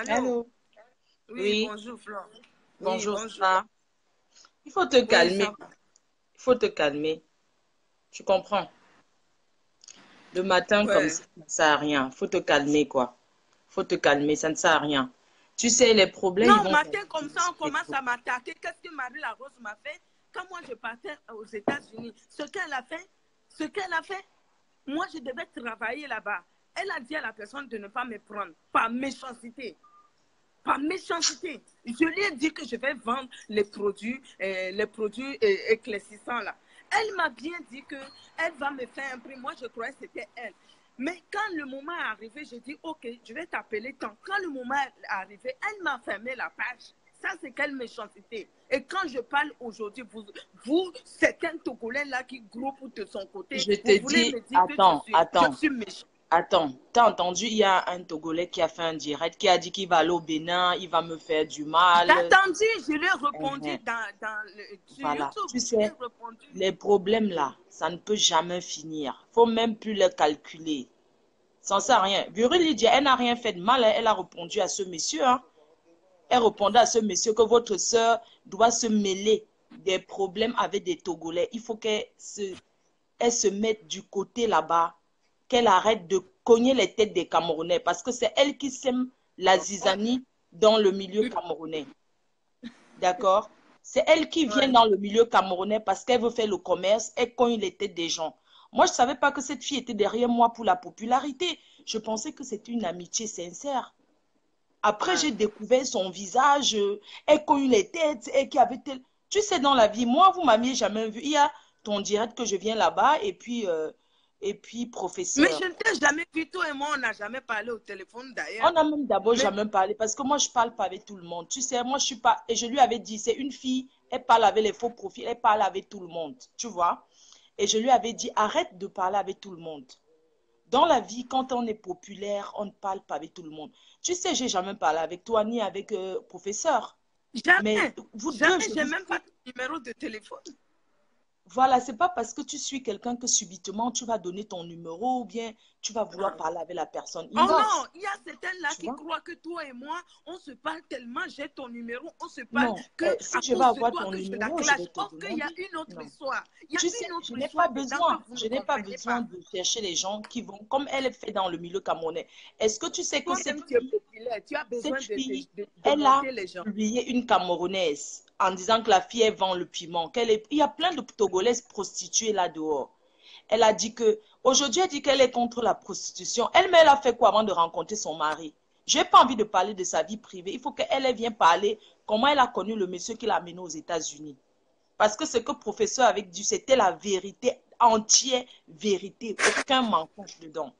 Allô? Allô? Oui, Oui, bonjour, Flore. Oui, bonjour, ça bonjour. va? Il faut te Oui, calmer. ça va. Il faut te calmer. Tu comprends? Le matin comme Ouais. ça ne sert à rien. Il faut te calmer, quoi. Il faut te calmer, ça ne sert à rien. Tu sais, les problèmes, ils Non, vont matin venir comme tout de ça, on suite. commence à m'attaquer. Qu'est-ce que Marie-Larose m'a fait quand moi je partais aux États-Unis? Ce qu'elle a fait, moi je devais travailler là-bas. Elle a dit à la personne de ne pas me prendre par méchanceté. Par méchanceté. Je lui ai dit que je vais vendre les produits éclaircissants là. Elle m'a bien dit qu'elle va me faire un prix. Moi, je croyais que c'était elle. Mais quand le moment est arrivé, j'ai dit, OK, je vais t'appeler tant. Quand le moment est arrivé, elle m'a fermé la page. Ça, c'est quelle méchanceté. Et quand je parle aujourd'hui, vous, certains Togolais là qui groupent de son côté, Je te vous voulez dis, me dire que je attends, suis, je attends, suis méchant. attends. T'as entendu, il y a un Togolais qui a fait un direct, qui a dit qu'il va aller au Bénin, il va me faire du J'ai mal. attendu, je lui ai répondu Uhum. sur Voilà. YouTube. Tu Je lui ai sais, répondu. les problèmes là, ça ne peut jamais finir. Faut même plus les calculer. Ça ne sert à rien. Burul Lydia, elle n'a rien fait de mal, hein. Elle a répondu à ce monsieur, hein. Elle répondait à ce monsieur que votre soeur doit se mêler des problèmes avec des Togolais. Il faut elle se mette du côté là-bas, qu'elle arrête de cogner les têtes des Camerounais parce que c'est elle qui sème la zizanie dans le milieu camerounais. D'accord? C'est elle qui vient Ouais. dans le milieu camerounais parce qu'elle veut faire le commerce, elle cogne les têtes des gens. Moi, je ne savais pas que cette fille était derrière moi pour la popularité. Je pensais que c'était une amitié sincère. Après, Ouais. j'ai découvert son visage, elle cogne les têtes, et qui avait tel... Tu sais, dans la vie, moi, vous m'aviez jamais vu. Il y a ton direct que je viens là-bas, et puis Mais je professeur. ne t'ai jamais vu, toi et moi, on n'a jamais parlé au téléphone d'ailleurs. On a même d'abord Mais jamais parlé parce que moi, je parle pas avec tout le monde. Tu sais, moi, je suis pas. Et je lui avais dit, c'est une fille, elle parle avec les faux profils, elle parle avec tout le monde. Tu vois? Et je lui avais dit, arrête de parler avec tout le monde. Dans la vie, quand on est populaire, on ne parle pas avec tout le monde. Tu sais, j'ai jamais parlé avec toi ni avec professeur. Mais jamais, vous deux, jamais, je j'ai vous même pas jure, ton numéro de téléphone. voilà, c'est pas parce que tu suis quelqu'un que subitement tu vas donner ton numéro ou bien tu vas vouloir parler avec la personne. Oh Inverse, non, il y a certains là tu qui vois? croient que toi et moi, on se parle tellement, j'ai ton numéro, on se parle Non, que si à je vais cause de avoir toi ton que je la numéro, je vais clash. te Or qu'il y a demander. une autre Non. histoire. Il y a Tu sais, une je autre n'ai histoire pas dedans que besoin. vous ne Je n'ai pas comprenez besoin pas. de chercher les gens qui vont, comme elle fait dans le milieu camerounais. Est-ce que tu sais que Toi-même, tu es populaire, tu as besoin cette de, fille, de elle a monter les gens. publié une Camerounaise en disant que la fille, elle vend le piment. Il y a plein de Togolaises prostituées là dehors. Elle a dit que, aujourd'hui, elle dit qu'elle est contre la prostitution. Elle-même, elle a fait quoi avant de rencontrer son mari? Je n'ai pas envie de parler de sa vie privée. Il faut qu'elle vienne parler comment elle a connu le monsieur qui l'a amené aux États-Unis. Parce que ce que le professeur avait dit, c'était la vérité, entière vérité, aucun mensonge dedans.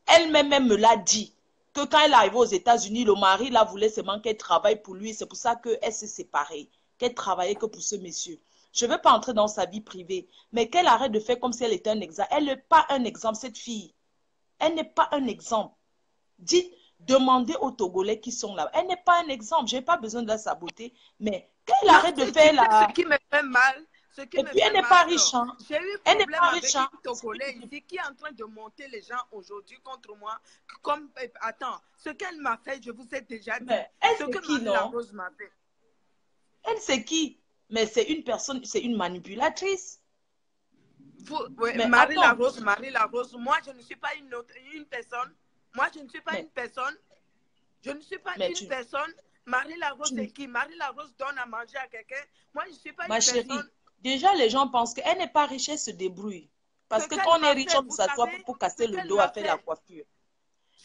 Elle-même me l'a dit, que quand elle est arrivée aux États-Unis, le mari la voulait seulement qu'elle travaille pour lui. C'est pour ça qu'elle s'est séparée, qu'elle travaillait que pour ce monsieur. Je ne veux pas entrer dans sa vie privée, mais qu'elle arrête de faire comme si elle était un exemple. Elle n'est pas un exemple, cette fille. Elle n'est pas un exemple. Dites, demandez aux Togolais qui sont là. Elle n'est pas un exemple. Je n'ai pas besoin de la saboter, mais qu'elle Non, arrête de tu faire sais ce la... qui me fait mal, ce qui Et me puis, elle fait n'est mal, pas riche, Flore. hein. J'ai eu Elle n'est problème pas riche, avec hein. une Togolais ici qui est en train de monter les gens aujourd'hui contre moi. Comme, attends, ce qu'elle m'a fait, je vous ai déjà dit. Mais elle, Ce c'est que qui, non? Marie-Larose m'a fait. Elle, c'est qui? Mais c'est une personne, c'est une manipulatrice. Ouais, Mais attends, Marie-Larose, moi je ne suis pas une personne. Moi je ne suis pas mais, une personne. Je ne suis pas mais une personne. Marie-Larose, c'est tu, qui? Marie-Larose donne à manger à quelqu'un. Moi je ne suis pas ma une personne. chérie, déjà les gens pensent qu'elle n'est pas riche, elle se débrouille. Ce Parce que qu'elle quand on est m'a riche, fait, on ne vous s'assoit pas savez, pour ce casser le qu'elle dos à m'a faire la fait. coiffure.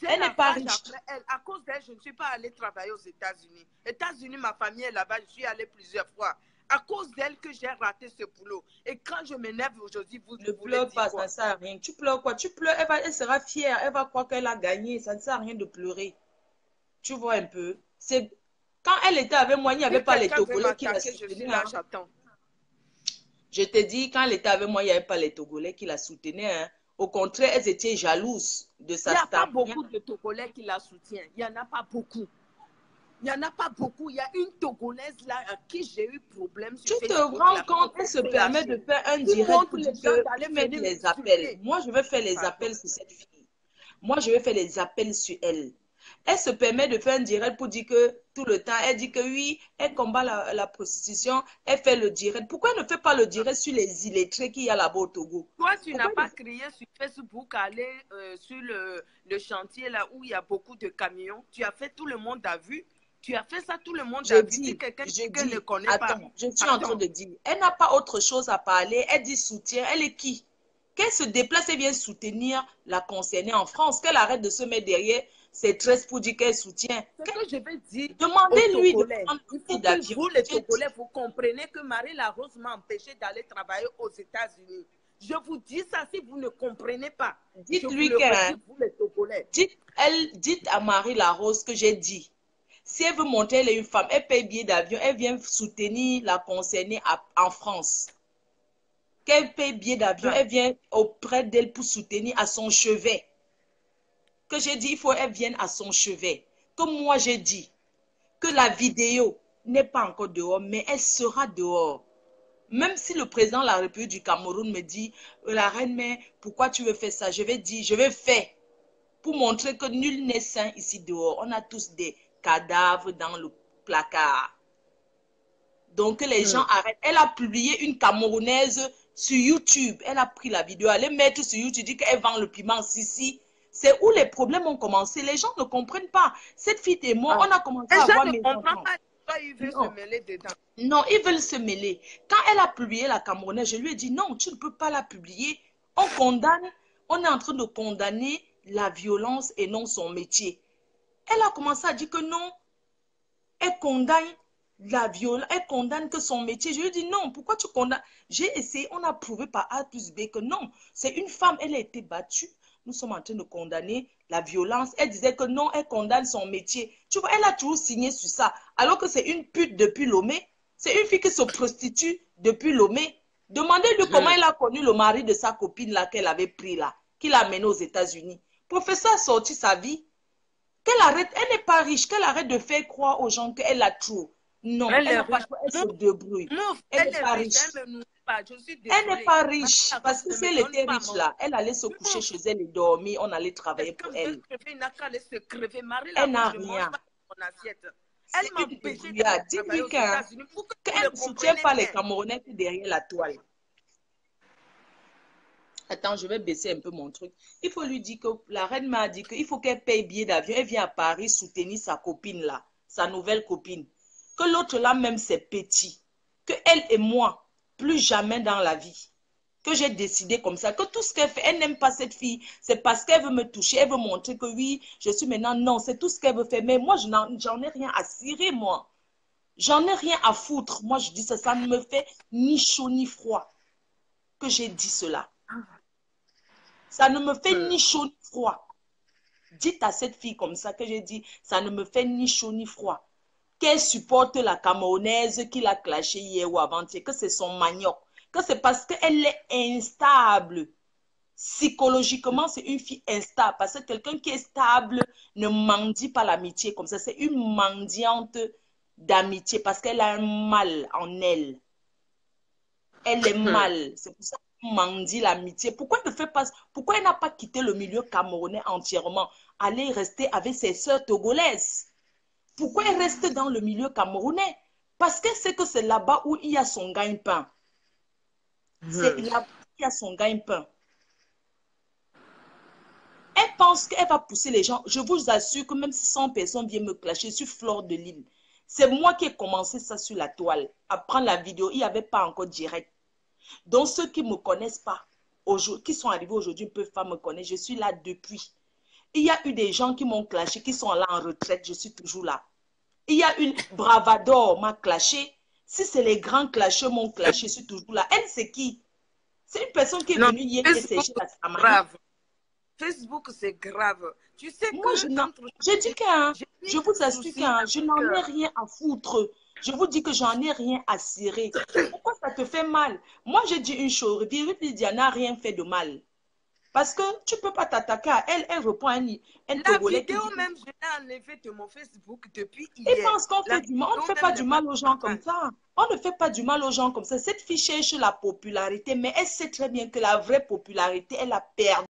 J'ai Elle n'est la pas rage riche. après elle. À cause d'elle, je ne suis pas allée travailler aux États-Unis. États-Unis, ma famille est là-bas. Je suis allée plusieurs fois. À cause d'elle que j'ai raté ce boulot. Et quand je m'énerve aujourd'hui, vous Ne voulez pleure dire pas, ça ne quoi? sert à rien. Tu pleures quoi? Tu pleures, elle sera fière, elle va croire qu'elle a gagné. Ça ne sert à rien de pleurer. Tu vois un peu. C'est quand elle était avec moi, il n'y avait Si pas les quelqu'un veut Togolais qui la m'attaquer, je suis soutenaient, là, hein. j'attends. Je te dis, quand elle était avec moi, il n'y avait pas les Togolais qui la soutenaient, hein. Au contraire, elles étaient jalouses de Il sa n'y a pas star. beaucoup de Togolais qui la soutiennent. Il n'y en a pas beaucoup. Il n'y en a pas beaucoup. Il y a une Togolaise là à qui j'ai eu problème Tu sur te Facebook rends là qui compte, me elle se permet de clashé. faire un Qui direct montre pour les dire gens que d'aller tu fais venir les appels. m'insulter. Moi, je vais faire les Pardon. appels sur cette fille. Moi, je vais faire les appels sur elle. Elle se permet de faire un direct pour dire que tout le temps, elle dit que oui, elle combat la prostitution, elle fait le direct. Pourquoi elle ne fait pas le direct sur les illettrés qu'il y a là-bas au Togo? Toi, tu n'as Pourquoi pas crié sur Facebook, aller sur le chantier là où il y a beaucoup de camions. Tu as fait, tout le monde a vu. Tu as fait ça, tout le monde a vu. Si quelqu'un ne connaît pas. Attends, je suis en train de dire, elle n'a pas autre chose à parler. Elle dit soutien. Elle est qui? Qu'elle se déplace et vient soutenir la concernée en France. Qu'elle arrête de se mettre derrière ses tresses pour dire qu'elle soutient. Ce que je vais dire Demandez-lui de prendre il faut que vous, les Togolais, vous compreniez que Marie Larose m'a empêché d'aller travailler aux États-Unis. Je vous dis ça si vous ne comprenez pas. Dites-lui que, dites à Marie Larose que j'ai dit. Si elle veut monter, elle est une femme, elle paye billet d'avion, elle vient soutenir la concernée en France. Qu'elle paye billet d'avion, elle vient auprès d'elle pour soutenir à son chevet. Que j'ai dit, il faut qu'elle vienne à son chevet. Comme moi, j'ai dit que la vidéo n'est pas encore dehors, mais elle sera dehors. Même si le président de la République du Cameroun me dit, la reine, mais pourquoi tu veux faire ça? Je vais dire, je vais faire pour montrer que nul n'est sain ici dehors. On a tous des cadavres dans le placard. Donc, les gens arrêtent. Elle a publié une Camerounaise sur YouTube. Elle a pris la vidéo, elle est mettre sur YouTube, dit qu'elle vend le piment Sissi. C'est où les problèmes ont commencé. Les gens ne comprennent pas. Cette fille et moi, on a commencé à voir mes enfants. Ils veulent se mêler dedans. Non, ils veulent se mêler. Quand elle a publié la Camerounaise, je lui ai dit non, tu ne peux pas la publier. On condamne, on est en train de condamner la violence et non son métier. Elle a commencé à dire que non, elle condamne la violence, elle condamne que son métier. Je lui ai dit non, pourquoi tu condamnes? J'ai essayé, on a prouvé par A plus B que non, c'est une femme, elle a été battue. Nous sommes en train de condamner la violence. Elle disait que non, elle condamne son métier. Tu vois, elle a toujours signé sur ça. Alors que c'est une pute depuis Lomé. C'est une fille qui se prostitue depuis Lomé. Demandez-lui comment elle a connu le mari de sa copine là qu'elle avait pris là, qu'il a amené aux États-Unis. Professeur a sorti sa vie. Qu'elle arrête, elle n'est pas riche, qu'elle arrête de faire croire aux gens qu'elle a trop. Non, elle n'a pas, elle se débrouille. Elle n'est pas riche. Elle n'est pas riche parce que si elle était riche là, elle allait se coucher chez elle et dormir, on allait travailler pour elle. Elle n'a rien. Elle m'empêche de dis-lui qu'elle ne soutient pas les Camerounais derrière la toile. Attends, je vais baisser un peu mon truc. Il faut lui dire que la reine m'a dit qu'il faut qu'elle paye billet d'avion. Elle vient à Paris soutenir sa copine là, sa nouvelle copine. Que l'autre là même c'est petit. Que elle et moi, plus jamais dans la vie. Que j'ai décidé comme ça. Que tout ce qu'elle fait, elle n'aime pas cette fille. C'est parce qu'elle veut me toucher. Elle veut montrer que oui, je suis maintenant. Non, c'est tout ce qu'elle veut faire. Mais moi, j'en ai rien à cirer, moi. J'en ai rien à foutre. Moi, je dis ça, ça ne me fait ni chaud ni froid. Que j'ai dit cela. Ça ne me fait ni chaud ni froid. Dites à cette fille comme ça que j'ai dit, ça ne me fait ni chaud ni froid. Qu'elle supporte la Camerounaise qui l'a clashé hier ou avant-hier, que c'est son manioc, que c'est parce qu'elle est instable. Psychologiquement, c'est une fille instable. Parce que quelqu'un qui est stable ne mendie pas l'amitié comme ça. C'est une mendiante d'amitié parce qu'elle a un mal en elle. Elle est mal. C'est pour ça qu'elle mendie l'amitié. Pourquoi elle ne fait pas, pourquoi elle n'a pas quitté le milieu camerounais entièrement? Aller rester avec ses sœurs togolaises. Pourquoi elle reste dans le milieu camerounais? Parce qu'elle sait que c'est là-bas où il y a son gagne-pain. C'est là-bas où il y a son gagne-pain. Elle pense qu'elle va pousser les gens. Je vous assure que même si 100 personnes viennent me clasher sur Fleur de Lille, c'est moi qui ai commencé ça sur la toile. À prendre la vidéo, il n'y avait pas encore direct. Donc ceux qui ne me connaissent pas, qui sont arrivés aujourd'hui, ne peuvent pas me connaître. Je suis là depuis. Il y a eu des gens qui m'ont clashé, qui sont là en retraite. Je suis toujours là. Il y a une Bravador m'a clashé. Si c'est les grands clasheurs m'ont clashé, je suis toujours là. Elle, c'est qui? C'est une personne qui est venue hier et sécher la Samara. Facebook, c'est grave. Tu sais moi, je dis que je vous assure que je n'en ai rien à foutre. Je vous dis que j'en ai rien à cirer. Pourquoi ça te fait mal? Moi, j'ai dit une chose. Vérité, Diana n'a rien fait de mal. Parce que tu ne peux pas t'attaquer à elle. Elle reprend un Togolais. La vidéo même, je l'ai enlevée de mon Facebook depuis hier. Ils pensent qu'on fait du mal. On ne fait pas du mal aux gens comme ça. On ne fait pas du mal aux gens comme ça. Cette fille cherche la popularité, mais elle sait très bien que la vraie popularité, elle a perdu.